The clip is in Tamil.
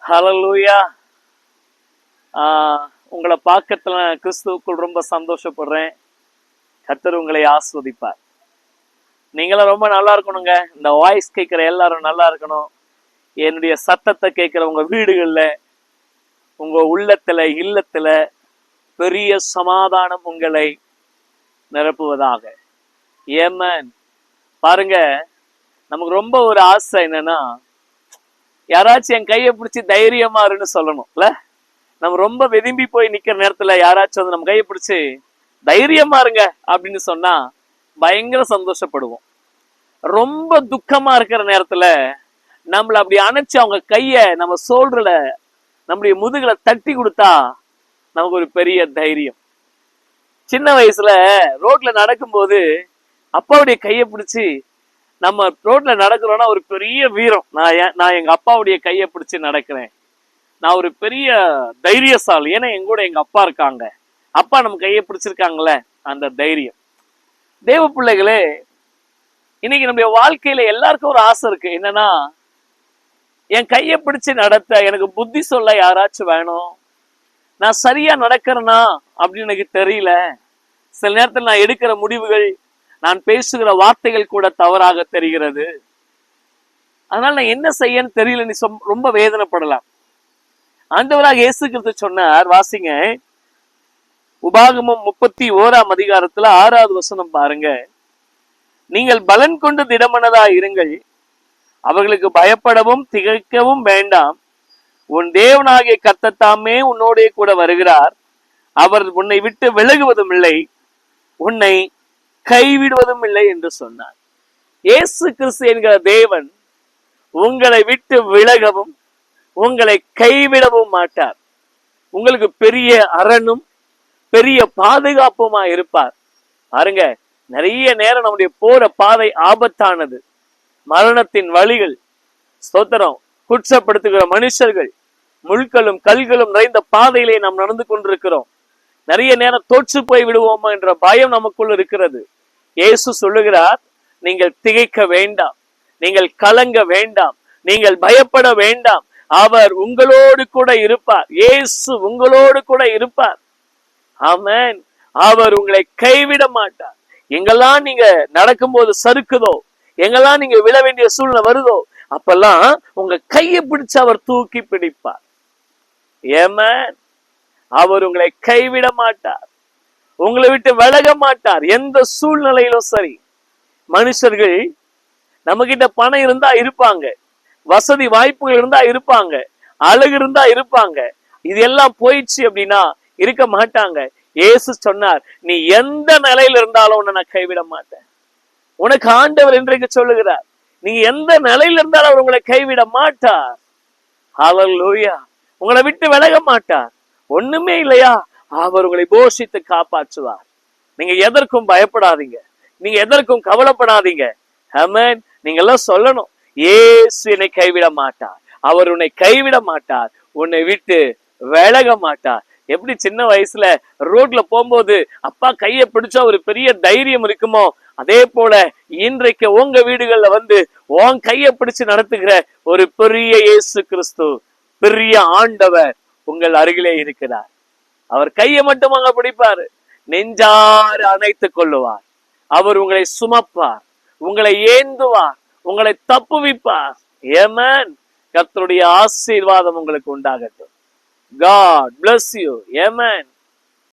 ஹல்லேலூயா. உங்களை பார்க்கறதுல கிறிஸ்துவுக்குள் ரொம்ப சந்தோஷப்படுறேன். கர்த்தர் உங்களை ஆஸ்வதிப்பார். நீங்களும் ரொம்ப நல்லா இருக்கணுங்க. இந்த வாய்ஸ் கேட்குற எல்லாரும் நல்லா இருக்கணும். என்னுடைய சத்தத்தை கேட்குற உங்க வீடுகள்ல, உங்க உள்ளத்துல, இல்லத்துல பெரிய சமாதானம் உங்களை நிரப்புவதாக. ஏமேன். பாருங்க, நமக்கு ரொம்ப ஒரு ஆசை என்னன்னா, யாராச்சும் என் கையை பிடிச்சி தைரியமா இருன்னு சொல்லணும் இல்ல. நம்ம ரொம்ப வெதும்பி போய் நிக்கிற நேரத்துல யாராச்சும் வந்து நம்ம கையை பிடிச்சி தைரியமா இருங்க அப்படின்னு சொன்னா பயங்கர சந்தோஷப்படுவோம். ரொம்ப துக்கமா இருக்கிற நேரத்துல நம்மள அப்படி அணைச்சு அவங்க கைய நம்ம சோல்றல, நம்முடைய முதுகுல தட்டி கொடுத்தா நமக்கு ஒரு பெரிய தைரியம். சின்ன வயசுல ரோட்ல நடக்கும்போது அப்பாவுடைய கையை பிடிச்சி நம்ம ரோட்ல நடக்கிறோம்னா ஒரு பெரிய வீரம். நான் எங்க அப்பாவுடைய கையை பிடிச்சி நடக்கிறேன், நான் ஒரு பெரிய தைரியசாலி, ஏன்னா எங்க கூட எங்க அப்பா இருக்காங்க, அப்பா நம்ம கையை பிடிச்சிருக்காங்களே, அந்த தைரியம். தேவ பிள்ளைகளே, இன்னைக்கு நம்முடைய வாழ்க்கையில எல்லாருக்கும் ஒரு ஆசை இருக்கு. என்னன்னா, என் கையை பிடிச்சு நடத்த எனக்கு புத்தி சொல்ல யாராச்சும் வேணும். நான் சரியா நடக்கிறேனா அப்படின்னு எனக்கு தெரியல. சில நேரத்தில் நான் எடுக்கிற முடிவுகள், நான் பேசுகிற வார்த்தைகள் கூட தவறாக தெரிகிறது. அதனால நான் என்ன செய்யன்னு தெரியல, நீ ரொம்ப வேதனைப்படலாம். ஆண்டவராக இயேசு கிறிஸ்து சொன்னார், வாசிங்க உபாகமம் 31ஆம் அதிகாரத்துல 6வது வசனம் பாருங்க. நீங்கள் பலன் கொண்டு திடமனதா இருங்கள், அவர்களுக்கு பயப்படவும் திகைக்கவும் வேண்டாம். உன் தேவனாகிய கர்த்தர் தாமே உன்னோடே கூட வருகிறார். அவர் உன்னை விட்டு விலகுவதும் இல்லை, உன்னை கைவிடுவதும் இல்லை என்று சொன்னார். இயேசு கிறிஸ்து என்கிற தேவன் உங்களை விட்டு விலகவும் உங்களை கைவிடவும் மாட்டார். உங்களுக்கு பெரிய அரணும் பெரிய பாதுகாப்புமா இருப்பார். பாருங்க, நிறைய நேரம் நம்முடைய போற பாதை ஆபத்தானது, மரணத்தின் வழிகள், ஸ்தோத்திரம், குற்றப்படுத்துகிற மனுஷர்கள், முள்களும் கல்களும் நிறைந்த பாதையிலே நாம் நடந்து கொண்டிருக்கிறோம். நிறைய நேரம் தோற்று போய் விடுவோமா என்ற பயம் நமக்குள் இருக்கிறது. இயேசு சொல்லுகிறார், நீங்கள் திகைக்க வேண்டாம், நீங்கள் கலங்க வேண்டாம், நீங்கள் பயப்பட வேண்டாம், அவர் உங்களோடு கூட இருப்பார். இயேசு உங்களோடு கூட இருப்பார். ஆமென். அவர் உங்களை கைவிட மாட்டார். எங்கெல்லாம் நீங்க நடக்கும்போது சறுக்குதோ, எங்கெல்லாம் நீங்க விழ வேண்டிய சூழ்நிலை வருதோ, அப்பெல்லாம் உங்க கையை பிடிச்சு அவர் தூக்கி பிடிப்பார். ஆமென். அவர் உங்களை கைவிட மாட்டார், உங்களை விட்டு விலக மாட்டார். எந்த சூழ்நிலையிலும் சரி. மனுஷர்கள் நம்ம கிட்ட பணம் இருந்தா இருப்பாங்க, வசதி வாய்ப்புகள் இருந்தா இருப்பாங்க, அழகு இருந்தா இருப்பாங்க. இது எல்லாம் போயிடுச்சு அப்படின்னா இருக்க மாட்டாங்க. இயேசு சொன்னார், நீ எந்த நிலையில இருந்தாலும் உன்னை நான் கைவிட மாட்டேன். உனக்கு ஆண்டவர் இன்றைக்கு சொல்லுகிறார், நீ எந்த நிலையில இருந்தாலும் அவர் உங்களை கைவிட மாட்டார். ஹல்லேலூயா. உங்களை விட்டு விலக மாட்டார். ஒண்ணுமே இல்லையா, அவர் உங்களை போஷித்து காப்பாற்றுவார். நீங்க எதற்கும் பயப்படாதீங்க, நீங்க எதற்கும் கவலைப்படாதீங்க. ஆமென். நீங்க எல்லாம் சொல்லணும், இயேசு என்னை கைவிட மாட்டார், அவர் உன்னை கைவிட மாட்டார், உன்னை விட்டு விலக மாட்டார். எப்படி சின்ன வயசுல ரோட்ல போகும்போது அப்பா கையை பிடிச்சா ஒரு பெரிய தைரியம் இருக்குமோ, அதே போல இன்றைக்கு உங்க வீடுகள்ல வந்து உன் கையை பிடிச்சு நடத்துகிற ஒரு பெரிய இயேசு கிறிஸ்து, பெரிய ஆண்டவர் உங்கள் அருகிலே இருக்கிறார். அவர் கையை மட்டும் அங்க பிடிப்பாரு, நெஞ்சாறு அணைத்துக் கொள்ளுவார். அவர் உங்களை சுமப்பார், உங்களை ஏந்துவார், உங்களை தப்புவிப்பார். ஆமென். கர்த்தருடைய ஆசீர்வாதம் உங்களுக்கு உண்டாகட்டும். God bless you. Amen.